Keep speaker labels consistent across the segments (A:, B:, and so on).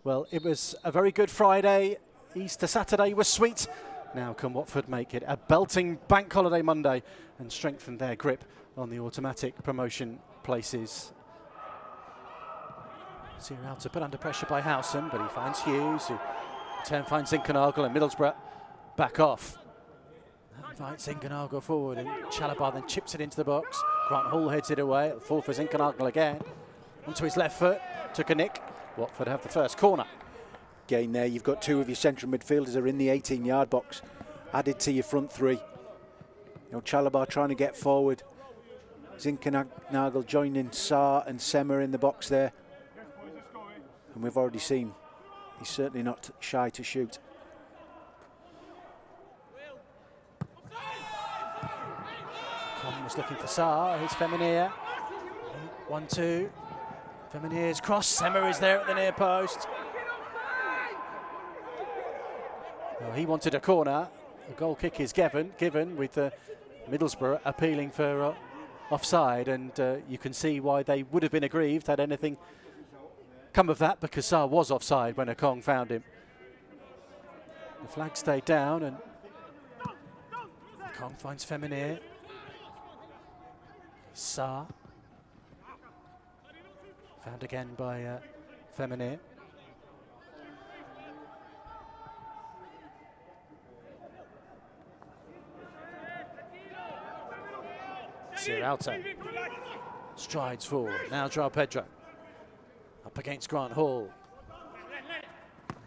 A: Well, it was a very good Friday. Easter Saturday was sweet. Now can Watford make it a belting bank holiday Monday and strengthen their grip on the automatic promotion places. Sierralta put under pressure by Howson, but he finds Hughes, who in turn finds Zinkenagel, and Middlesbrough back off. That invites Zinkenagel forward, and Chalobah then chips it into the box. Grant Hall heads it away. It'll fall for Zinkenagel again. Onto his left foot, took a nick. Watford have the first corner.
B: Again there, you've got two of your central midfielders are in the 18-yard box, added to your front three. You know, Chalobah trying to get forward. Zinkenagel joining Sarr and Sema in the box there. And we've already seen he's certainly not shy to shoot.
A: Con was looking for Sarr, here's Feminier. 1-2. Feminier's cross, Sema is there at the near post. Well, he wanted a corner. The goal kick is given with Middlesbrough appealing for offside, and you can see why they would have been aggrieved had anything come of that, because Sarr was offside when Ekong found him. The flag stayed down, and Ekong finds Feminier. Sarr. Found again by Feminier. Sierralta strides forward. Now João Pedro up against Grant Hall.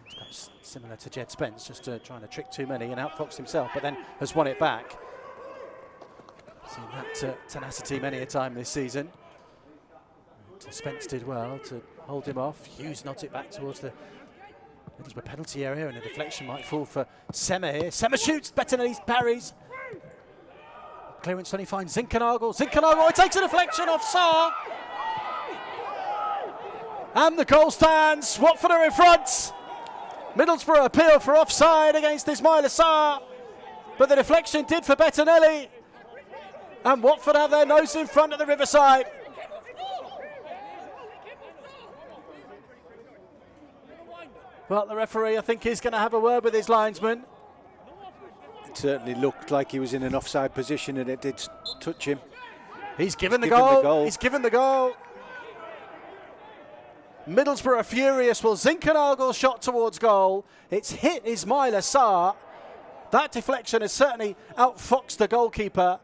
A: It's perhaps similar to Jed Spence, just trying to trick too many and outfoxed himself, but then has won it back. Seen that tenacity many a time this season. And Spence did well to hold him off. Hughes nods it back towards the Middlesbrough penalty area, and a deflection might fall for Sema here. Sema shoots, Bettinelli's parries. Clearance only finds Zinkenagel. Zinkenagel, it takes a deflection off Sarr. And the goal stands. Watford are in front. Middlesbrough appeal for offside against Ismaïla Sarr, but the deflection did for Bettinelli. And Watford have their nose in front of the Riverside. Well, the referee, I think, is going to have a word with his linesman.
B: It certainly looked like he was in an offside position, and it did touch him.
A: He's given the goal. He's given the goal. Middlesbrough are furious. Well, Zinkenagel's shot towards goal. It's hit Ismaïla Sarr. That deflection has certainly outfoxed the goalkeeper.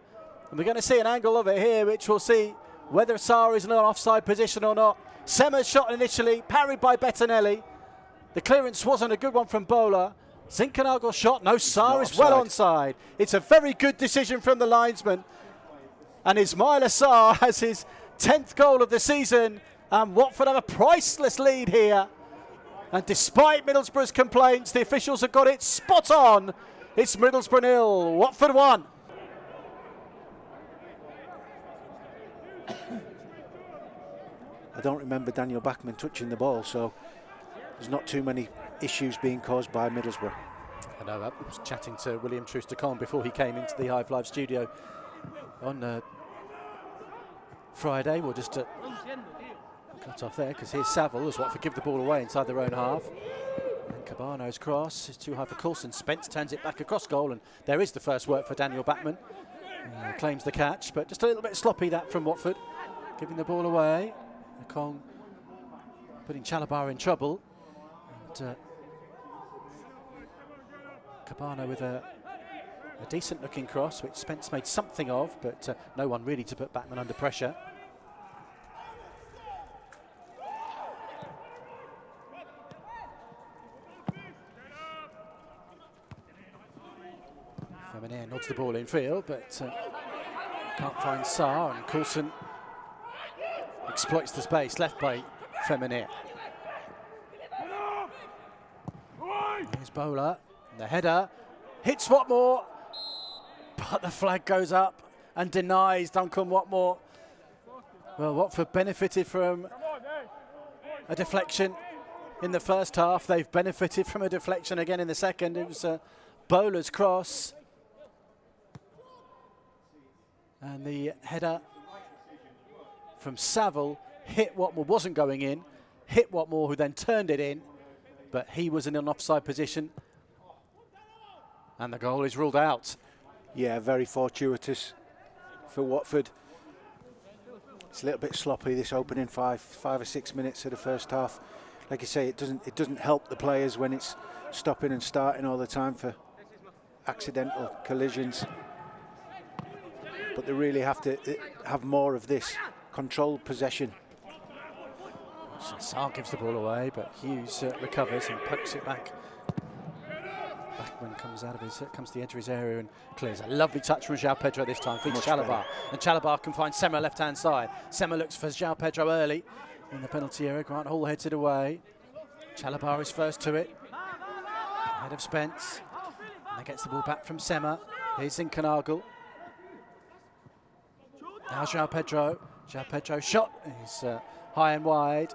A: And we're going to see an angle of it here, which we'll see whether Sarr is in an offside position or not. Sema's shot initially, parried by Bettinelli. The clearance wasn't a good one from Bowler. Zinkenagel's shot, no, Sarr is well onside. It's a very good decision from the linesman. And Ismaïla Sarr has his 10th goal of the season. And Watford have a priceless lead here. And despite Middlesbrough's complaints, the officials have got it spot on. It's Middlesbrough 0, Watford 1.
B: I don't remember Daniel Bachmann touching the ball, so there's not too many issues being caused by Middlesbrough.
A: I know that. I was chatting to William Troost-Ekong before he came into the Hive Live studio on Friday. We'll just cut off there, because here's Saville as Watford give the ball away inside their own half. And Cabano's cross is too high for Coulson. Spence turns it back across goal, and there is the first work for Daniel Bachmann. Claims the catch, but just a little bit sloppy that from Watford. Giving the ball away. Ekong putting Chalobah in trouble. And Cabano with a decent looking cross, which Spence made something of, but no one really to put Bachmann under pressure. Feminier nods the ball in field, but can't find Sarr, and Coulson exploits the space left by Feminier. Here's Bowler, and the header hits Watmore, but the flag goes up and denies Duncan Watmore. Well, Watford benefited from a deflection in the first half. They've benefited from a deflection again in the second. It was Bowler's cross. And the header from Saville hit Watmore, wasn't going in, hit Watmore, who then turned it in. but he was in an offside position. And the goal is ruled out.
B: Yeah, very fortuitous for Watford. It's a little bit sloppy this opening five or 6 minutes of the first half. Like you say, it doesn't help the players when it's stopping and starting all the time for accidental collisions. But they really have to have more of this controlled possession.
A: Sarr gives the ball away, but Hughes recovers and pokes it back. Backman comes out of comes to the edge of his area and clears. A lovely touch from João Pedro this time. Feeds Chalobah, and Chalobah can find Sema left-hand side. Sema looks for João Pedro early in the penalty area. Grant Hall heads it away. Chalobah is first to it, ahead of Spence. And then gets the ball back from Sema. Here's Zinkernagel. Now João Pedro. João Pedro shot. He's high and wide.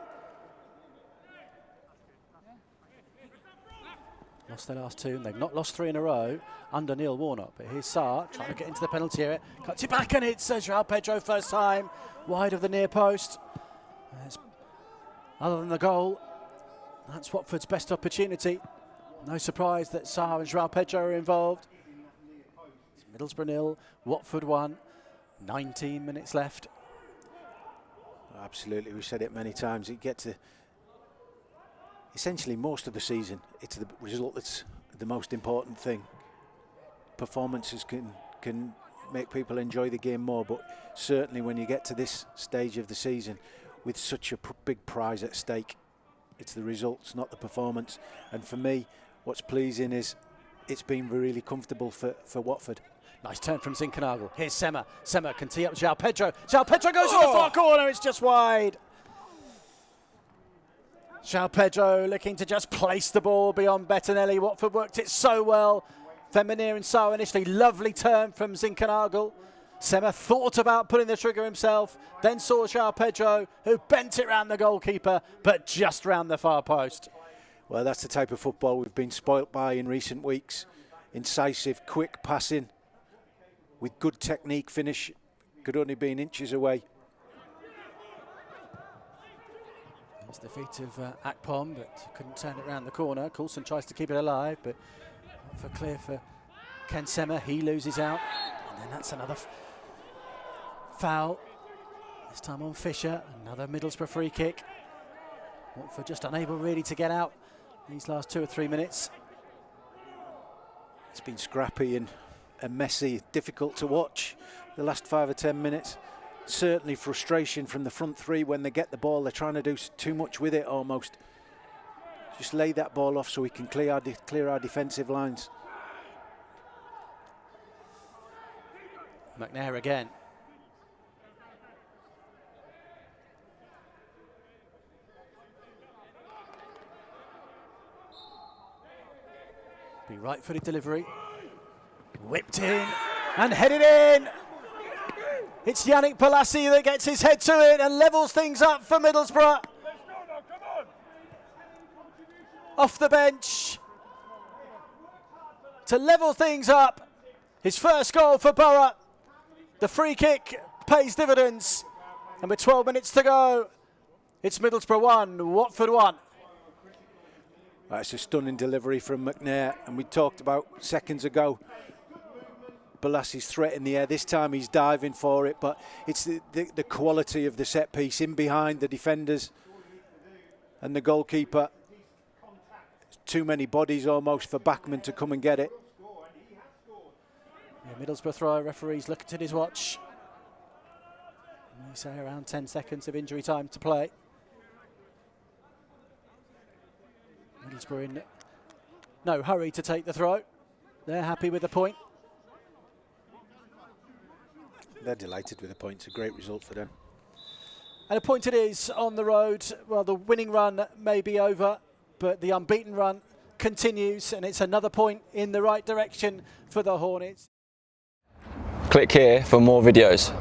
A: Lost their last two, and they've not lost 3 in a row under Neil Warnock. But here's Sarr trying to get into the penalty area. Cuts it back, and it's João Pedro first time, wide of the near post. Other than the goal, that's Watford's best opportunity. No surprise that Sarr and João Pedro are involved. It's Middlesbrough 0, Watford 1, 19 minutes left.
B: Absolutely, we've said it many times. It gets to essentially most of the season, it's the result that's the most important thing. Performances can make people enjoy the game more, but certainly when you get to this stage of the season with such a big prize at stake, it's the results, not the performance. And for me, what's pleasing is it's been really comfortable for Watford.
A: Nice turn from Zinkernagel. Here's Sema. Sema can tee up João Pedro. João Pedro goes to the far corner. It's just wide. João Pedro looking to just place the ball beyond Bettinelli. Watford worked it so well. Feminier and Sarr initially. Lovely turn from Zinkernagel. Sema thought about pulling the trigger himself, then saw João Pedro, who bent it round the goalkeeper, but just round the far post.
B: Well, that's the type of football we've been spoilt by in recent weeks. Incisive, quick passing, with good technique finish. Could only be inches away.
A: There's the feet of Akpom, but couldn't turn it round the corner. Coulson tries to keep it alive, but for clear for Ken Sema. He loses out, and then that's another foul. This time on Fisher. Another Middlesbrough free kick. Watford just unable really to get out these last 2 or 3 minutes.
B: It's been scrappy and messy, difficult to watch the last 5 or 10 minutes. Certainly frustration from the front three when they get the ball. They're trying to do too much with it almost. Just lay that ball off so we can clear our defensive lines.
A: McNair again. Be right-footed delivery. Whipped in and headed in. It's Yannick Bolasie that gets his head to it and levels things up for Middlesbrough. Off the bench to level things up. His first goal for Borough. The free kick pays dividends. And with 12 minutes to go, it's Middlesbrough 1, Watford 1.
B: It's a stunning delivery from McNair, and we talked about seconds ago Bolasie's threat in the air. This time he's diving for it, but it's the quality of the set piece in behind the defenders and the goalkeeper. Too many bodies almost for Backman to come and get it.
A: Yeah, Middlesbrough throw. Referee's looked at his watch. We say around 10 seconds of injury time to play. Middlesbrough in no hurry to take the throw. They're happy with the point.
B: They're delighted with the point. It's a great result for them.
A: And a point it is on the road. Well, the winning run may be over, but the unbeaten run continues, and it's another point in the right direction for the Hornets.
C: Click here for more videos.